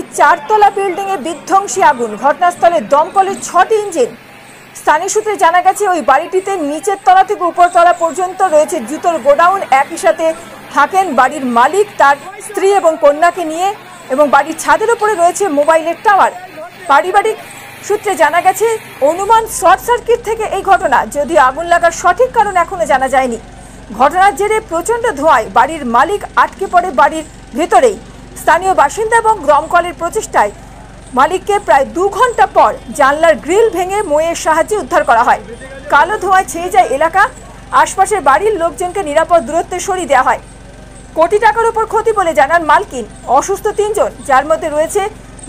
একটি 4তলা বিল্ডিং এ বিধ্বংসী আগুন। ঘটনাস্থলে দমকলের 6টি ইঞ্জিন। স্থানীয় সূত্রে জানা গেছে ওই বাড়িটিতে নিচের তলা থেকে উপর তলা পর্যন্ত রয়েছে জুতোর গোডাউন। একই সাথে থাকেন বাড়ির মালিক, তার স্ত্রী এবং কন্যাকে নিয়ে, এবং বাড়ির ছাদের উপরে রয়েছে মোবাইলের টাওয়ার। পারিবারিক সূত্রে জানা গেছে অনুমান শর্ট সার্কিট থেকে এই ঘটনা, যদিও আগুন লাগার সঠিক কারণ এখনো জানা যায়নি। ঘটনার জেরে প্রচণ্ড ধোঁয়ায় বাড়ির মালিক আটকে পড়ে বাড়ির ভেতরেই। স্থানীয় বাসিন্দা এবং দমকলের প্রচেষ্টায় মালিককে প্রায় 2 ঘন্টা পর জানলার গ্রিল ভেঙে মইয়ের সাহায্যে উদ্ধার করা হয়। কালো ধোঁয়ায় ছেয়ে যায় এলাকা। আশপাশের বাড়ির লোকজনকে নিরাপদ দূরত্বে সরিয়ে দেওয়া হয়। কোটি টাকার উপর ক্ষতি বলে জানান মালকিন। অসুস্থ 3 জন, যার মধ্যে রয়েছে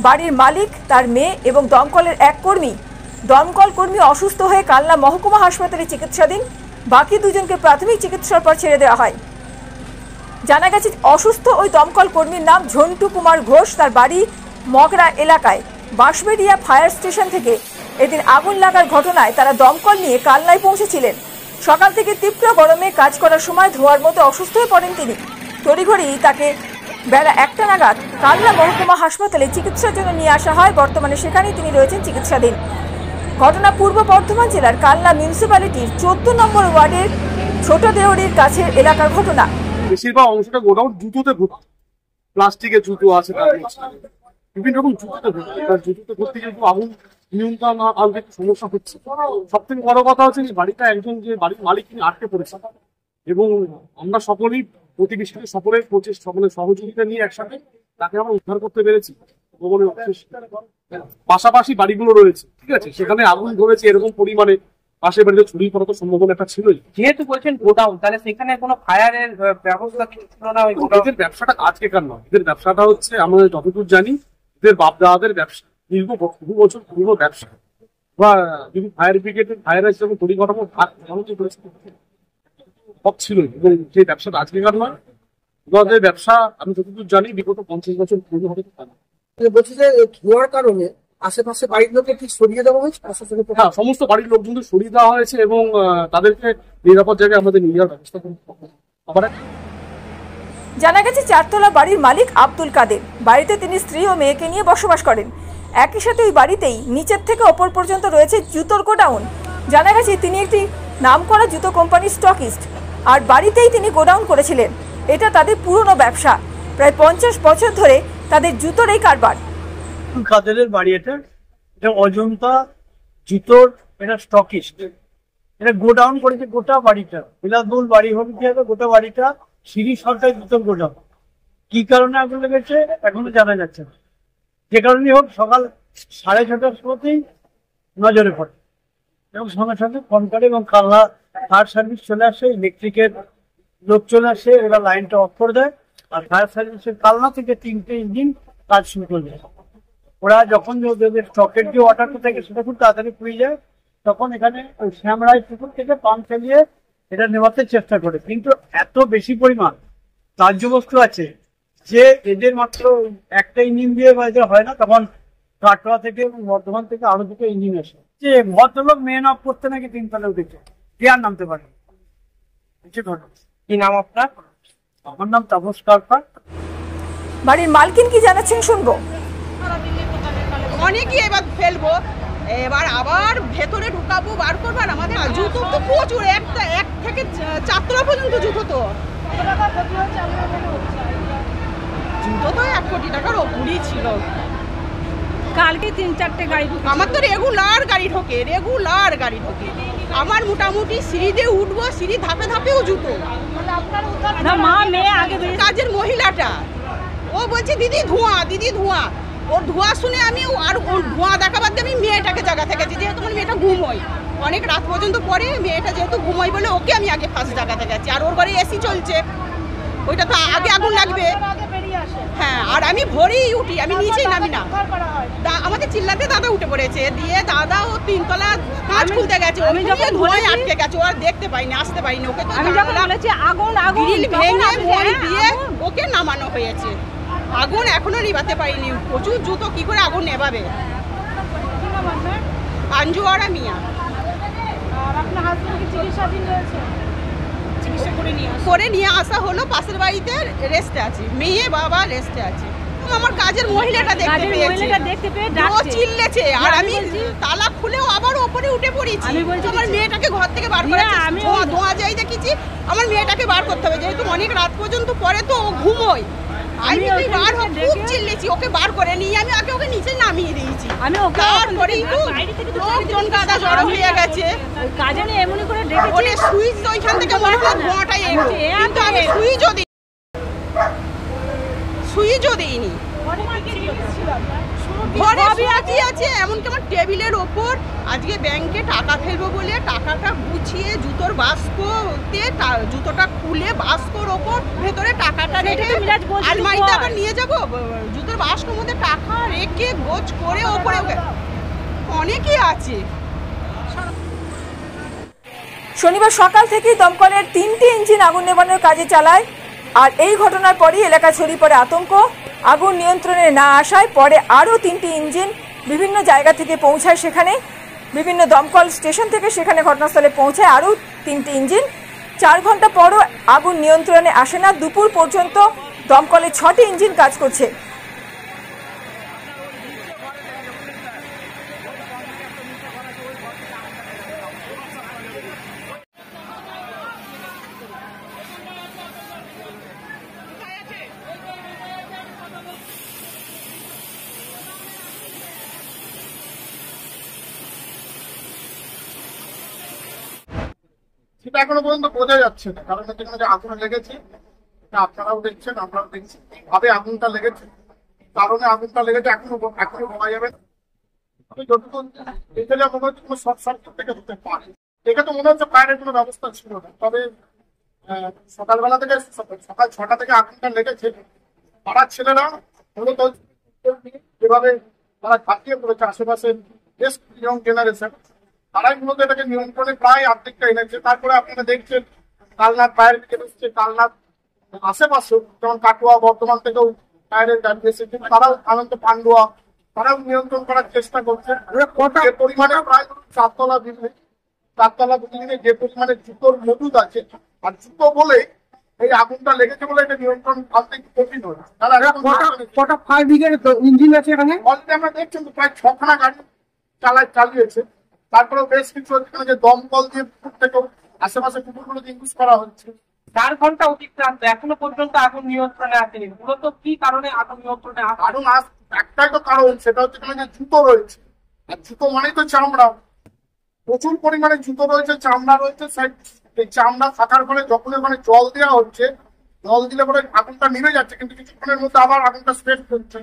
বাড়ির মালিক, তার মেয়ে এবং দমকলের এক কর্মী। দমকল কর্মী অসুস্থ হয়ে কালনা মহকুমা হাসপাতালে চিকিৎসাধীন। বাকি 2 জনকে প্রাথমিক চিকিৎসার পর ছেড়ে দেওয়া হয়। জানা গেছে অসুস্থ ওই দমকল কর্মীর নাম ঝন্টু কুমার ঘোষ। তার বাড়ি মগরা এলাকায়। বাঁশবেড়িয়া ফায়ার স্টেশন থেকে এদিন আগুন লাগার ঘটনায় তারা দমকল নিয়ে কালনায় পৌঁছেছিলেন। সকাল থেকে তীব্র গরমে কাজ করার সময় ধোঁয়ার মতো অসুস্থ হয়ে পড়েন তিনি। তড়িঘড়ি তাকে বেলা 1টা নাগাদ কালনা মহকুমা হাসপাতালে চিকিৎসার জন্য নিয়ে আসা হয়। বর্তমানে সেখানেই তিনি রয়েছেন চিকিৎসাধীন। ঘটনা পূর্ব বর্ধমান জেলার কালনা মিউনিসিপ্যালিটির 14 নম্বর ওয়ার্ডের ছোট দেওয়ারির কাছের এলাকার ঘটনা। বেশিরভাগ অংশটা গোডাউন জুতোতে ভর্তি, প্লাস্টিকের জুতো আছে, বিভিন্ন রকম জুতোতে ভর্তি। এবার জুতোতে ভর্তি যেহেতু আগুন নিয়ন্ত্রণ আনতে একটু সমস্যা হচ্ছে। সব থেকে বড় কথা হচ্ছে বাড়িটা একজন যে বাড়ির মালিক তিনি আটকে পড়েছে, এবং আমরা সকলেই প্রতিবেশীদের সকলের সহযোগিতা নিয়ে একসাথে তাকে আমরা উদ্ধার করতে পেরেছি। পাশাপাশি বাড়িগুলো রয়েছে, ঠিক আছে, সেখানে আগুন ধরেছে এরকম পরিমাণে পাশের বাড়িতে ছড়িয়ে পড়ার তো সম্ভাবনা একটা ছিলই। যেহেতু বলছেন গোডাউন, তাহলে সেখানে কোনো ফায়ারের ব্যবস্থা ছিল না? এদের ব্যবসাটা আজকেকার নয়, এদের ব্যবসাটা হচ্ছে আমরা যতদূর জানি এদের বাপ দাদাদের ব্যবসা, দীর্ঘ বহু বছর পুরো ব্যবসা। বা যদি ফায়ার ব্রিগেডের ফায়ার হিসেবে পরিকাঠামো সব ছিল, এবং সেই ব্যবসাটা আজকেকার নয়। ওদের ব্যবসা আমি যতদূর জানি বিগত 50 বছর পুরো হতে পারে। বলছি যে ধোঁয়ার কারণে আশেপাশে বাড়ির লোককে কি সরিয়ে দেওয়া হয়েছে? হ্যাঁ, সমস্ত বাড়ির লোকজনদের সরিয়ে দেওয়া হয়েছে এবং তাদেরকে নিরাপদ জায়গায় আমাদের নিয়ে যাওয়ার ব্যবস্থা করতে। জানা গেছে 4তলা বাড়ির মালিক আব্দুল কাদের। বাড়িতে তিনি স্ত্রী ও মেয়েকে নিয়ে বসবাস করেন। একই সাথে ওই বাড়িতেই নিচের থেকে ওপর পর্যন্ত রয়েছে জুতোর গোডাউন। জানা গেছে তিনি একটি নামকরা জুতো কোম্পানির স্টকিস্ট, আর বাড়িতেই তিনি গোডাউন করেছিলেন। এটা তাদের পুরনো ব্যবসা। প্রায় 50 বছর ধরে তাদের জুতোর এই কারবার। কাদেরের বাড়ি এটা অজন্তা জুতোর, এটা স্টকিস্ট। এটা গোডাউন করেছে গোটা বাড়িটা, বিলাসবহুল বাড়ি হবে, গোটা বাড়িটা সিঁড়ি সরকারি জুতোর গোডাউন। কি কারণে আগুন লেগেছে এখনো জানা যাচ্ছে না। যে কারণে হোক সকাল 6:30টার সময়তেই নজরে পড়ে, এবং সঙ্গে সঙ্গে ফোন করে এবং কালনা ফায়ার সার্ভিস চলে আসে, ইলেকট্রিকের লোক চলে আসে, ওরা লাইনটা অফ করে দেয়। আর ফায়ার সার্ভিসের কালনা থেকে 3টে ইঞ্জিন কাজ শুরু করবে। ওরা যখন ওদের স্টকের যে ওয়াটারটা থাকে সেটা খুব তাড়াতাড়ি পুড়ে যায়, তখন এখানে ওই শ্যামরাই পুকুর থেকে পাম্প চালিয়ে এটা নেওয়াতে চেষ্টা করে। কিন্তু এত বেশি পরিমাণ কার্যবস্তু আছে যে এদের মাত্র একটা ইঞ্জিন দিয়ে হয় না, তখন কাটোয়া থেকে বর্ধমান থেকে আরো 2টো ইঞ্জিন আসে। যে ভদ্রলোক মেন অফ করতে নাকি 3 তলা উঠেছে, কে আর নামতে পারে। কি নাম আপনার? আমার নাম তাপস সরকার। বাড়ির মালকিন কি জানাচ্ছেন শুনবো। অনেকই এবার ফেলবো, এবার আবার ভেতরে ঢুকাবো, বার করবো। আর আমাদের জুতো তো প্রচুর, 1 থেকে 4 তলা পর্যন্ত জুতো। তো জুতো তো 1 কোটি টাকার ওপরই ছিল। কালকে 3-4টে গাড়ি, আমার তো রেগুলার গাড়ি ঢোকে। আমার মোটামুটি সিঁড়ি দিয়ে উঠবো, সিঁড়ি ধাপে ধাপেও জুতো। মা মেয়ে আগে কাজের মহিলাটা ও বলছে দিদি ধোঁয়া। ওর ধোঁয়া শুনে আমি আর ওর ধোঁয়া দেখাবার দিয়ে আমি মেয়েটাকে জায়গা থেকে, যেহেতু আমার মেয়েটা ঘুমোয় অনেক রাত পর্যন্ত পরে, মেয়েটা যেহেতু ঘুমোয় বলে ওকে আমি আগে ফার্স্ট জায়গা থেকে গেছি। আর ওর ঘরে এসি চলছে, ওইটা তো আগে আগুন লাগবে। হ্যাঁ, আর আমি ভোরেই উঠি, আমি নিচেই নামি না। আমাদের চিল্লাতে দাদা উঠে পড়েছে, দিয়ে দাদা ও 3 তলা কাঁচ খুলতে গেছে, আমি যখন ধোঁয়ায় আটকে গেছে, ও আর দেখতে পাইনি, আসতে পারিনি। ওকে তো গ্রিল ভেঙে মই দিয়ে ওকে নামানো হয়েছে। আগুন এখনো নিভাতে পারিনি, প্রচুর জুতো, কি করে আগুন নেভাবে। আঞ্জুয়ারা মিয়া। চিকিৎসা করে নিয়ে আসা হলো, পাশের বাড়িতে রেস্টে আছে, মেয়ে বাবা রেস্টে আছে। আমার কাজের মহিলাটা দেখতে পেয়েছে, দেখতে পেয়ে ও ডাকছে। চিল্লেছে, আর আমি আমি বলছি, তালা খুলেও আবার ওপরে উঠে পড়েছি। আমি বলছি আমার কিছু- মেয়েটাকে ঘর থেকে বার করে না, আমি ধোঁয়া ধোঁয়া যাই দেখেছি, আমার মেয়েটাকে বার করতে হবে, যেহেতু অনেক রাত পর্যন্ত পরে তো ও ঘুমোয়। আমি তুই ওখানে বার হ, ডেকে- খুব চিল্লেছি, ওকে বার করে নিয়ে আমি ওকে নিচে নামিয়ে দিয়েছি। আমি ওকে তারপরে একটু লোকজন গাদা জড়ো হয়ে গেছে, কাজে নিয়ে এমনি করে ডেকেছি। ওরে সুইচ ওইখান থেকে মনে হলো ধোঁয়াটাই এলো, কিন্তু আমি সুইচও দিইনি। ঘরে সবই আছে, এমনকি আমার টেবিলের ওপর আজকে ব্যাংকে টাকা ফেলবো বলে টাকাটা গুছিয়ে জুতোর বাস্কতে জুতোটা খুলে বাস্কর ওপর ভেতরে টাকাটা রেখে তো মিরাজ বলছিল আলমারিতে বল। আবার নিয়ে যাবো, জুতোর বাস্কর মধ্যে টাকা রেখে গোছ করে ওপরে অনেকেই আছে। শনিবার সকাল থেকেই দমকলের 3টি ইঞ্জিন আগুন নেভানোর কাজে চালায়। আর এই ঘটনার পরই এলাকা ছড়িয়ে পড়ে আতঙ্ক। আগুন নিয়ন্ত্রণে না আসায় পরে আরও 3টি ইঞ্জিন বিভিন্ন জায়গা থেকে পৌঁছায়, সেখানে বিভিন্ন দমকল স্টেশন থেকে সেখানে ঘটনাস্থলে পৌঁছায় আরও 3টি ইঞ্জিন। 4 ঘন্টা পরও আগুন নিয়ন্ত্রণে আসে না। দুপুর পর্যন্ত দমকলে 6টি ইঞ্জিন কাজ করছে। সেটা এখনো পর্যন্ত বোঝা যাচ্ছে না, কারণ যেখানে যে আগুন লেগেছে এটা আপনারাও দেখছেন, আমরাও দেখছি কিভাবে আগুনটা লেগেছে, কারণে আগুনটা লেগেছে এখনো বলা যাবে না। আমি যতটুকু দেখে যা মনে হচ্ছে কোনো শর্ট সার্কিট থেকে হতে পারে, দেখে তো মনে হচ্ছে ফায়ারের কোনো ব্যবস্থা ছিল না। তবে সকালবেলা থেকে সকাল 6টা থেকে আগুনটা লেগেছে, পাড়ার ছেলেরা মূলত যেভাবে তারা কাটিয়ে পড়েছে আশেপাশের বেশ ইয়ং জেনারেশন, তারাই মূলত এটাকে নিয়ন্ত্রণে প্রায় অর্ধেকটা এনেছে। তারপরে আপনারা দেখছেন কালনাথ ফায়ার ব্রিগেড এসছে, কালনাথ আশেপাশেও যেমন কাটোয়া বর্ধমান থেকেও ফায়ারের গাড়ি এসেছে, তারাও আনন্দ পান্ডুয়া তারাও নিয়ন্ত্রণ করার চেষ্টা করছে। যে পরিমাণে প্রায় 4তলা বিল্ডিং এ যে পরিমাণে জুতোর মজুদ আছে, আর জুতো বলে এই আগুনটা লেগেছে বলে এটা নিয়ন্ত্রণ আনতে একটু কঠিন হয়েছে। তারা কটা ফায়ার ব্রিগেড ইঞ্জিন আছে এখানে? অলরেডি আমরা দেখছেন তো প্রায় 6খানা গাড়ি চালিয়েছে। তারপরেও বেশ কিছু এখানে যে দমকল দিয়ে পুকুর থেকেও আশেপাশে পুকুরগুলো ইউজ করা হচ্ছে। 4 ঘন্টা অতিক্রান্ত, এখনো পর্যন্ত আগুন নিয়ন্ত্রণে আসেনি। মূলত কি কারণে আগুন নিয়ন্ত্রণে আসে? কারণ একটাই তো কারণ, সেটা হচ্ছে এখানে যে জুতো রয়েছে, আর জুতো মানেই তো চামড়া, প্রচুর পরিমাণে জুতো রয়েছে, চামড়া রয়েছে। এই চামড়া থাকার ফলে যখন ওখানে জল দেওয়া হচ্ছে, জল দিলে পরে আগুনটা নিভে যাচ্ছে, কিন্তু কিছুক্ষণের মধ্যে আবার আগুনটা স্প্রেড করছে।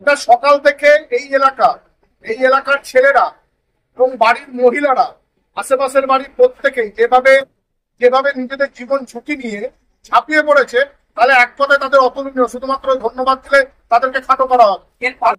এটা সকাল থেকে এই এলাকার ছেলেরা এবং বাড়ির মহিলারা, আশেপাশের বাড়ির প্রত্যেকেই যেভাবে নিজেদের জীবন ঝুঁকি নিয়ে ঝাঁপিয়ে পড়েছে, তাহলে এক কথায় তাদের অতুলনীয়। শুধুমাত্র ধন্যবাদ দিলে তাদেরকে খাটো করা হবে। এরপর